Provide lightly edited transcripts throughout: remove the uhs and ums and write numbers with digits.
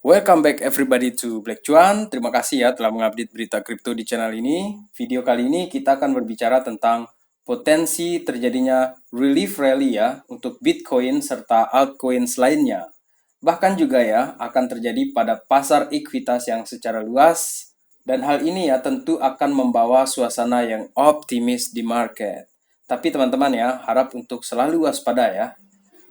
Welcome back everybody to Black Cuan. Terima kasih ya telah mengupdate berita kripto di channel ini. Video kali ini kita akan berbicara tentang potensi terjadinya relief rally ya untuk Bitcoin serta altcoins lainnya. Bahkan juga ya akan terjadi pada pasar ekuitas yang secara luas dan hal ini ya tentu akan membawa suasana yang optimis di market. Tapi teman-teman ya harap untuk selalu waspada ya.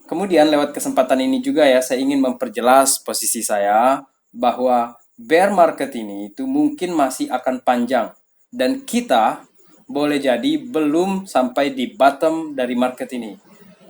Kemudian lewat kesempatan ini juga ya saya ingin memperjelas posisi saya bahwa bear market ini itu mungkin masih akan panjang dan kita boleh jadi belum sampai di bottom dari market ini.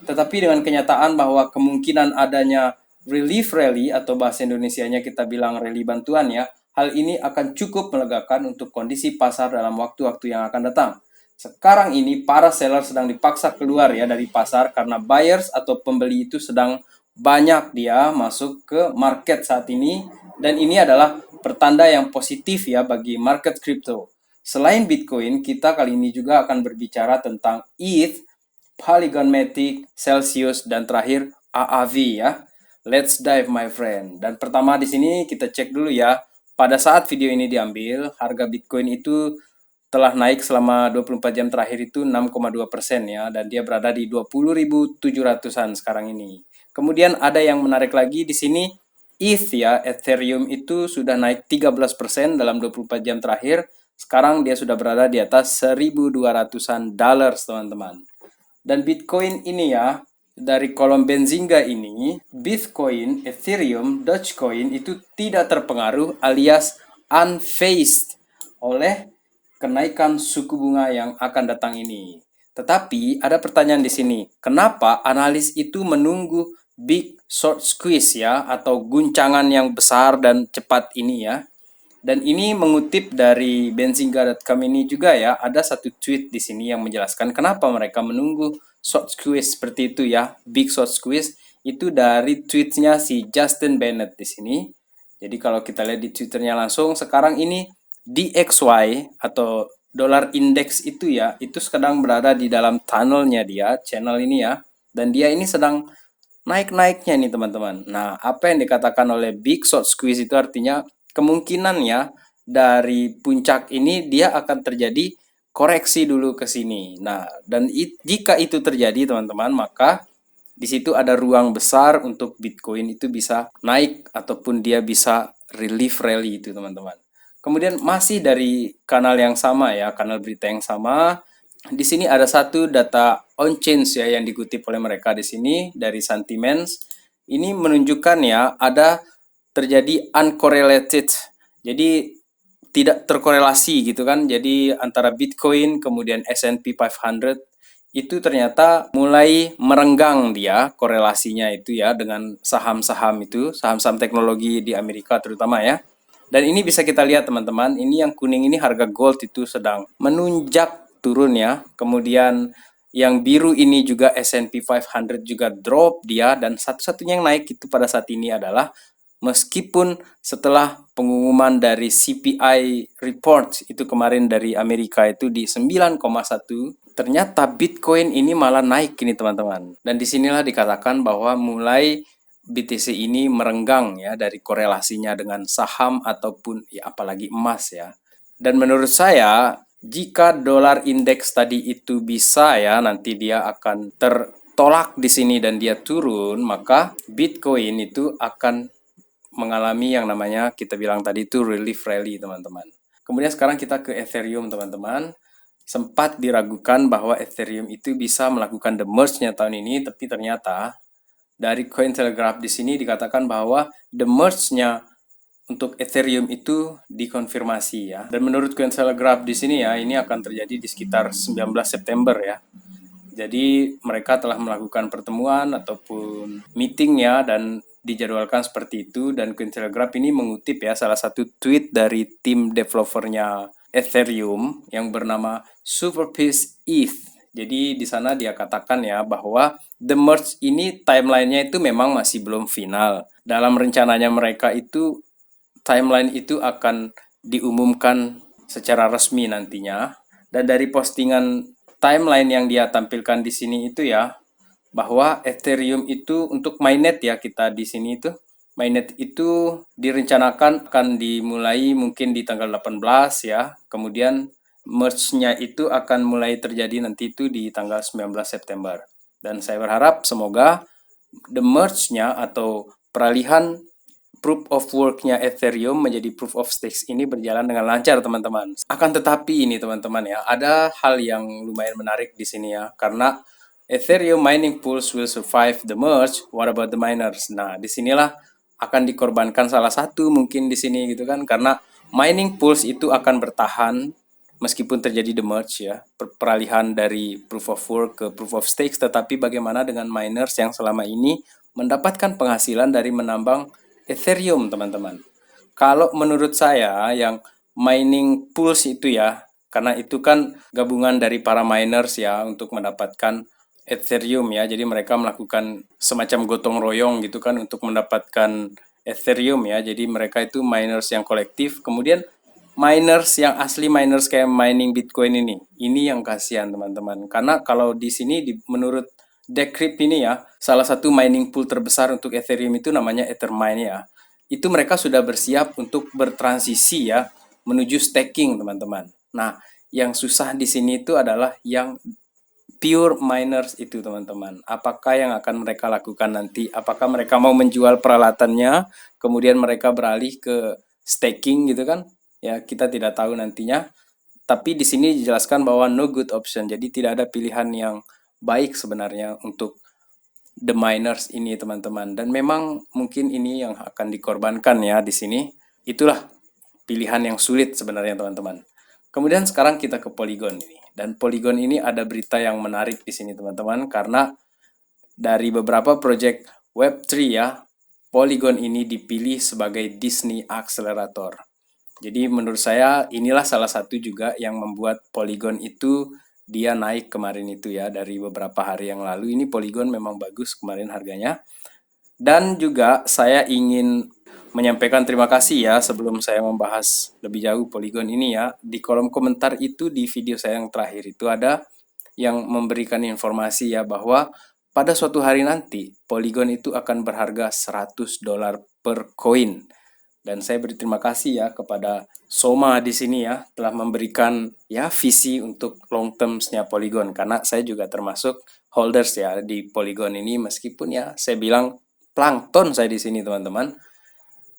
Tetapi dengan kenyataan bahwa kemungkinan adanya relief rally atau bahasa Indonesianya kita bilang rally bantuan ya, hal ini akan cukup melegakan untuk kondisi pasar dalam waktu-waktu yang akan datang. Sekarang ini para seller sedang dipaksa keluar ya dari pasar karena buyers atau pembeli itu sedang banyak dia masuk ke market saat ini dan ini adalah pertanda yang positif ya bagi market crypto. Selain Bitcoin, kita kali ini juga akan berbicara tentang ETH, Polygon Matic, Celsius dan terakhir AAV ya. Let's dive my friend. Dan pertama di sini kita cek dulu ya. Pada saat video ini diambil, harga Bitcoin itu telah naik selama 24 jam terakhir itu 6,2% ya dan dia berada di 20.700-an sekarang ini. Kemudian ada yang menarik lagi di sini ETH ya, Ethereum itu sudah naik 13% dalam 24 jam terakhir. Sekarang dia sudah berada di atas 1.200-an dollars teman-teman. Dan Bitcoin ini ya, dari kolom Benzinga ini, Bitcoin, Ethereum, Dogecoin itu tidak terpengaruh alias unfazed oleh kenaikan suku bunga yang akan datang ini. Tetapi ada pertanyaan di sini, kenapa analis itu menunggu big short squeeze ya atau guncangan yang besar dan cepat ini ya? Dan ini mengutip dari benzinga.com ini juga ya, ada satu tweet di sini yang menjelaskan kenapa mereka menunggu short squeeze seperti itu ya, big short squeeze itu dari tweetnya si Justin Bennett di sini. Jadi kalau kita lihat di Twitternya langsung, sekarang ini DXY atau dolar indeks itu ya, itu sedang berada di dalam tunnelnya dia, channel ini ya, dan dia ini sedang naik-naiknya nih teman-teman. Nah, apa yang dikatakan oleh big short squeeze itu artinya kemungkinan ya dari puncak ini dia akan terjadi koreksi dulu ke sini. Nah, dan jika itu terjadi teman-teman, maka di situ ada ruang besar untuk Bitcoin itu bisa naik ataupun dia bisa relief rally itu teman-teman. Kemudian masih dari kanal yang sama ya, kanal berita yang sama, di sini ada satu data on change ya yang dikutip oleh mereka di sini dari Sentiments. Ini menunjukkan ya ada terjadi uncorrelated. Jadi tidak terkorelasi gitu kan. Jadi antara Bitcoin kemudian S&P 500 itu ternyata mulai merenggang dia korelasinya itu ya dengan saham-saham itu, saham-saham teknologi di Amerika terutama ya. Dan ini bisa kita lihat teman-teman, ini yang kuning ini harga gold itu sedang menunjak turun ya. Kemudian yang biru ini juga S&P 500 juga drop dia dan satu-satunya yang naik itu pada saat ini adalah meskipun setelah pengumuman dari CPI report itu kemarin dari Amerika itu di 9,1 ternyata Bitcoin ini malah naik ini teman-teman. Dan disinilah dikatakan bahwa mulai BTC ini merenggang ya dari korelasinya dengan saham ataupun ya apalagi emas ya. Dan menurut saya jika dolar indeks tadi itu bisa ya nanti dia akan tertolak di sini dan dia turun, maka Bitcoin itu akan mengalami yang namanya kita bilang tadi itu relief rally teman-teman. Kemudian sekarang kita ke Ethereum teman-teman. Sempat diragukan bahwa Ethereum itu bisa melakukan the merge-nya tahun ini, tapi ternyata dari Cointelegraph di sini dikatakan bahwa the merge-nya untuk Ethereum itu dikonfirmasi ya. Dan menurut Cointelegraph di sini ya, ini akan terjadi di sekitar 19 September ya. Jadi mereka telah melakukan pertemuan ataupun meeting ya dan dijadwalkan seperti itu dan Cointelegraph ini mengutip ya salah satu tweet dari tim developernya Ethereum yang bernama Superpeace ETH. Jadi di sana dia katakan ya bahwa the merge ini timelinenya itu memang masih belum final. Dalam rencananya mereka itu timeline itu akan diumumkan secara resmi nantinya. Dan dari postingan timeline yang dia tampilkan di sini itu ya bahwa Ethereum itu untuk mainnet ya kita di sini itu Mainnet itu direncanakan akan dimulai mungkin di tanggal 18 ya. Kemudian merge-nya itu akan mulai terjadi nanti itu di tanggal 19 September. Dan saya berharap semoga the merge-nya atau peralihan proof of work-nya Ethereum menjadi proof of stakes ini berjalan dengan lancar, teman-teman. Akan tetapi ini, teman-teman ya, ada hal yang lumayan menarik di sini ya, karena Ethereum mining pools will survive the merge. What about the miners? Nah, disinilah akan dikorbankan salah satu mungkin di sini gitu kan, karena mining pools itu akan bertahan meskipun terjadi the merge ya, peralihan dari proof of work ke proof of stakes. Tetapi bagaimana dengan miners yang selama ini mendapatkan penghasilan dari menambang Ethereum, teman-teman? Kalau menurut saya yang mining pools itu ya, karena itu kan gabungan dari para miners ya untuk mendapatkan Ethereum ya. Jadi mereka melakukan semacam gotong royong gitu kan untuk mendapatkan Ethereum ya. Jadi mereka itu miners yang kolektif. Kemudian miners yang asli miners kayak mining Bitcoin ini yang kasihan, teman-teman. Karena kalau di sini menurut Decrypt ini ya, salah satu mining pool terbesar untuk Ethereum itu namanya Ethermine ya. Itu mereka sudah bersiap untuk bertransisi ya menuju staking, teman-teman. Nah, yang susah di sini itu adalah yang pure miners itu, teman-teman. Apakah yang akan mereka lakukan nanti? Apakah mereka mau menjual peralatannya, kemudian mereka beralih ke staking gitu kan? Ya, kita tidak tahu nantinya. Tapi di sini dijelaskan bahwa no good option. Jadi tidak ada pilihan yang baik sebenarnya untuk the miners ini, teman-teman. Dan memang mungkin ini yang akan dikorbankan ya di sini. Itulah pilihan yang sulit sebenarnya, teman-teman. Kemudian sekarang kita ke Polygon ini. Dan Polygon ini ada berita yang menarik di sini, teman-teman, karena dari beberapa project Web3 ya, Polygon ini dipilih sebagai Disney Accelerator. Jadi menurut saya inilah salah satu juga yang membuat Polygon itu dia naik kemarin itu ya, dari beberapa hari yang lalu. Ini Polygon memang bagus kemarin harganya. Dan juga saya ingin menyampaikan terima kasih ya sebelum saya membahas lebih jauh Polygon ini ya. Di kolom komentar itu di video saya yang terakhir itu ada yang memberikan informasi ya bahwa pada suatu hari nanti Polygon itu akan berharga $100 per koin. Dan saya berterima kasih ya kepada Soma di sini ya telah memberikan ya visi untuk long terms-nya Polygon, karena saya juga termasuk holders ya di Polygon ini, meskipun ya saya bilang plankton saya di sini, teman-teman.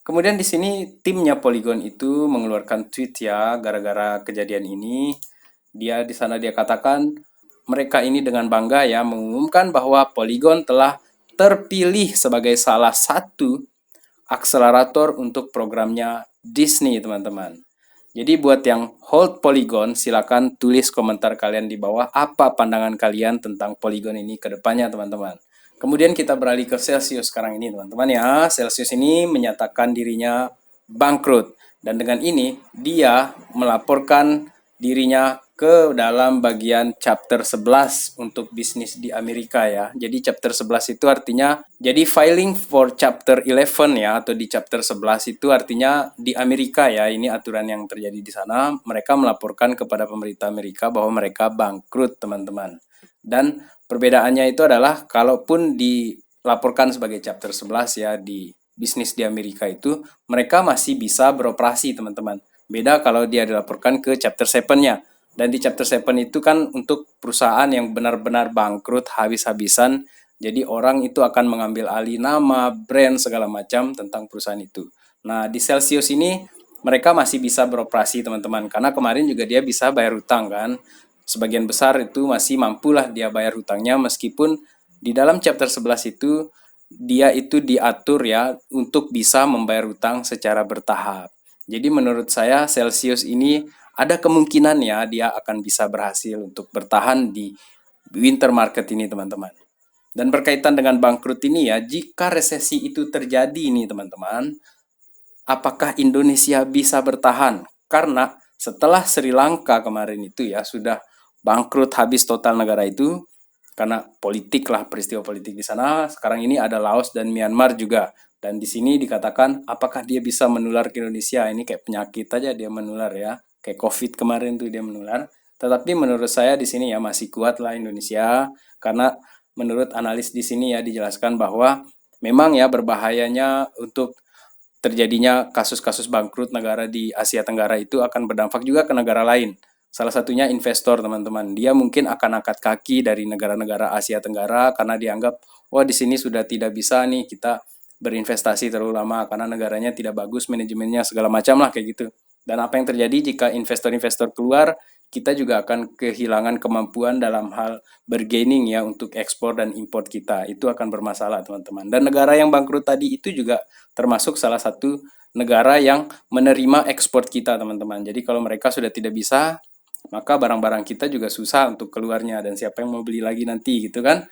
Kemudian di sini timnya Polygon itu mengeluarkan tweet ya gara-gara kejadian ini. Dia di sana dia katakan mereka ini dengan bangga ya mengumumkan bahwa Polygon telah terpilih sebagai salah satu akselerator untuk programnya Disney, teman-teman. Jadi buat yang hold Polygon, silakan tulis komentar kalian di bawah apa pandangan kalian tentang Polygon ini ke depannya, teman-teman. Kemudian kita beralih ke Celsius sekarang ini, teman-teman ya. Celsius ini menyatakan dirinya bangkrut. Dan dengan ini, dia melaporkan dirinya ke dalam bagian chapter 11 untuk bisnis di Amerika ya. Jadi chapter 11 itu artinya, jadi filing for chapter 11 ya, atau di chapter 11 itu artinya di Amerika ya. Ini aturan yang terjadi di sana. Mereka melaporkan kepada pemerintah Amerika bahwa mereka bangkrut, teman-teman. Dan perbedaannya itu adalah kalaupun dilaporkan sebagai chapter 11 ya di bisnis di Amerika itu, mereka masih bisa beroperasi, teman-teman. Beda kalau dia dilaporkan ke chapter 7-nya. Dan di chapter 7 itu kan untuk perusahaan yang benar-benar bangkrut habis-habisan. Jadi orang itu akan mengambil alih nama, brand, segala macam tentang perusahaan itu. Nah, di Celsius ini mereka masih bisa beroperasi, teman-teman. Karena kemarin juga dia bisa bayar hutang kan. Sebagian besar itu masih mampulah dia bayar hutangnya, meskipun di dalam chapter 11 itu dia itu diatur ya untuk bisa membayar hutang secara bertahap. Jadi menurut saya Celsius ini ada kemungkinan ya dia akan bisa berhasil untuk bertahan di winter market ini, teman-teman. Dan berkaitan dengan bangkrut ini ya, jika resesi itu terjadi nih teman-teman, apakah Indonesia bisa bertahan? Karena setelah Sri Lanka kemarin itu ya sudah bangkrut habis total negara itu, karena politik lah, peristiwa politik di sana. Sekarang ini ada Laos dan Myanmar juga. Dan di sini dikatakan apakah dia bisa menular ke Indonesia? Ini kayak penyakit aja dia menular ya. Kayak COVID kemarin tuh dia menular. Tetapi menurut saya di sini ya masih kuat lah Indonesia, karena menurut analis di sini ya dijelaskan bahwa memang ya berbahayanya untuk terjadinya kasus-kasus bangkrut negara di Asia Tenggara itu akan berdampak juga ke negara lain. Salah satunya investor, teman-teman. Dia mungkin akan angkat kaki dari negara-negara Asia Tenggara karena dianggap, wah di sini sudah tidak bisa nih kita berinvestasi terlalu lama karena negaranya tidak bagus manajemennya segala macam lah kayak gitu. Dan apa yang terjadi jika investor-investor keluar, kita juga akan kehilangan kemampuan dalam hal bargaining ya untuk ekspor dan import kita. Itu akan bermasalah, teman-teman. Dan negara yang bangkrut tadi itu juga termasuk salah satu negara yang menerima ekspor kita, teman-teman. Jadi kalau mereka sudah tidak bisa, maka barang-barang kita juga susah untuk keluarnya dan siapa yang mau beli lagi nanti gitu kan.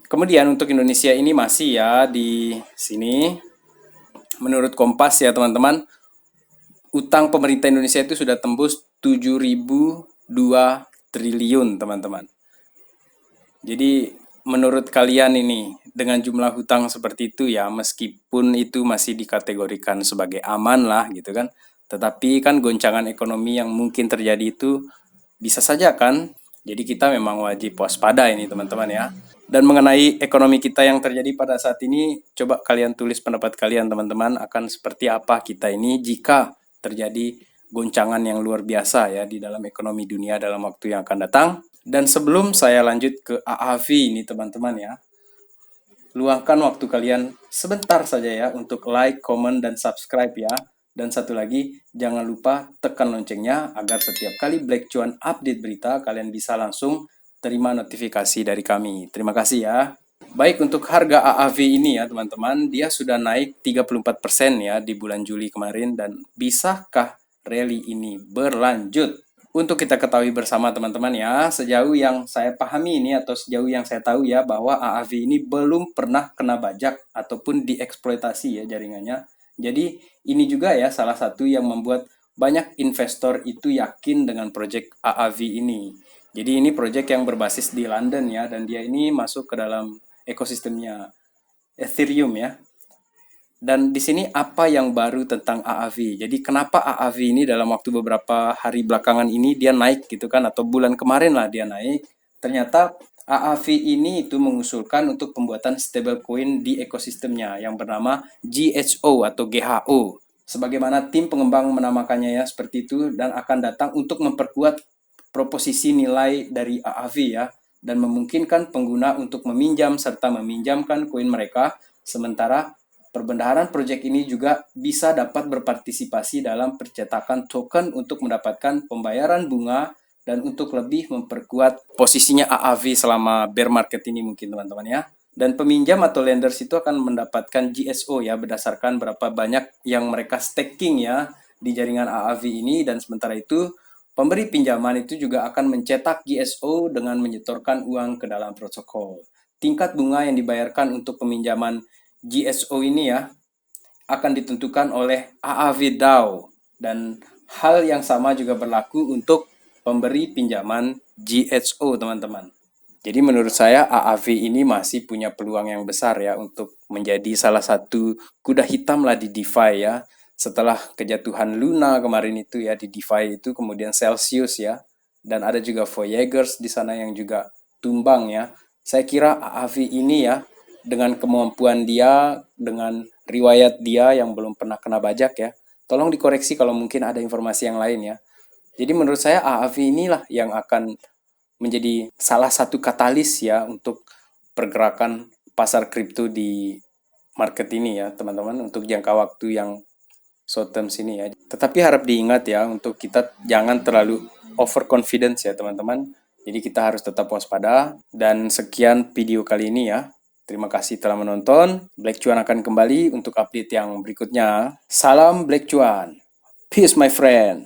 Kemudian untuk Indonesia ini masih ya di sini menurut Kompas ya teman-teman, utang pemerintah Indonesia itu sudah tembus 7.002 triliun teman-teman. Jadi menurut kalian ini dengan jumlah hutang seperti itu ya meskipun itu masih dikategorikan sebagai aman lah gitu kan. Tetapi kan goncangan ekonomi yang mungkin terjadi itu bisa saja kan. Jadi kita memang wajib waspada ini teman-teman ya. Dan mengenai ekonomi kita yang terjadi pada saat ini, coba kalian tulis pendapat kalian teman-teman akan seperti apa kita ini jika terjadi goncangan yang luar biasa ya di dalam ekonomi dunia dalam waktu yang akan datang. Dan sebelum saya lanjut ke AAV ini teman-teman ya, luangkan waktu kalian sebentar saja ya untuk like, comment, dan subscribe ya. Dan satu lagi, jangan lupa tekan loncengnya agar setiap kali Black Cuan update berita, kalian bisa langsung terima notifikasi dari kami. Terima kasih ya. Baik, untuk harga AAV ini ya teman-teman, dia sudah naik 34% ya di bulan Juli kemarin. Dan bisakah rally ini berlanjut? Untuk kita ketahui bersama teman-teman ya, sejauh yang saya pahami ini atau sejauh yang saya tahu ya bahwa AAV ini belum pernah kena bajak ataupun dieksploitasi ya jaringannya. Jadi ini juga ya salah satu yang membuat banyak investor itu yakin dengan proyek AAV ini. Jadi ini proyek yang berbasis di London ya dan dia ini masuk ke dalam ekosistemnya Ethereum ya. Dan di sini apa yang baru tentang AAV? Jadi kenapa AAV ini dalam waktu beberapa hari belakangan ini dia naik gitu kan atau bulan kemarin lah dia naik. Ternyata AAV ini itu mengusulkan untuk pembuatan stablecoin di ekosistemnya yang bernama GHO atau GHO. Sebagaimana tim pengembang menamakannya ya seperti itu dan akan datang untuk memperkuat proposisi nilai dari AAV ya dan memungkinkan pengguna untuk meminjam serta meminjamkan koin mereka sementara perbendaharaan proyek ini juga bisa dapat berpartisipasi dalam percetakan token untuk mendapatkan pembayaran bunga dan untuk lebih memperkuat posisinya AAV selama bear market ini mungkin teman-teman ya. Dan peminjam atau lenders itu akan mendapatkan GSO ya berdasarkan berapa banyak yang mereka staking ya di jaringan AAV ini dan sementara itu pemberi pinjaman itu juga akan mencetak GSO dengan menyetorkan uang ke dalam protokol. Tingkat bunga yang dibayarkan untuk peminjaman GSO ini ya akan ditentukan oleh AAV DAO dan hal yang sama juga berlaku untuk pemberi pinjaman GHO teman-teman. Jadi menurut saya AAV ini masih punya peluang yang besar ya untuk menjadi salah satu kuda hitam lah di DeFi ya. Setelah kejatuhan Luna kemarin itu ya di DeFi itu kemudian Celsius ya dan ada juga Voyagers di sana yang juga tumbang ya. Saya kira AAV ini ya dengan kemampuan dia, dengan riwayat dia yang belum pernah kena bajak ya. Tolong dikoreksi kalau mungkin ada informasi yang lain ya. Jadi menurut saya AAV inilah yang akan menjadi salah satu katalis ya untuk pergerakan pasar kripto di market ini ya teman-teman untuk jangka waktu yang short term sini ya. Tetapi harap diingat ya untuk kita jangan terlalu overconfidence ya teman-teman. Jadi kita harus tetap waspada dan sekian video kali ini ya. Terima kasih telah menonton. Black Cuan akan kembali untuk update yang berikutnya. Salam Black Cuan. Peace my friend.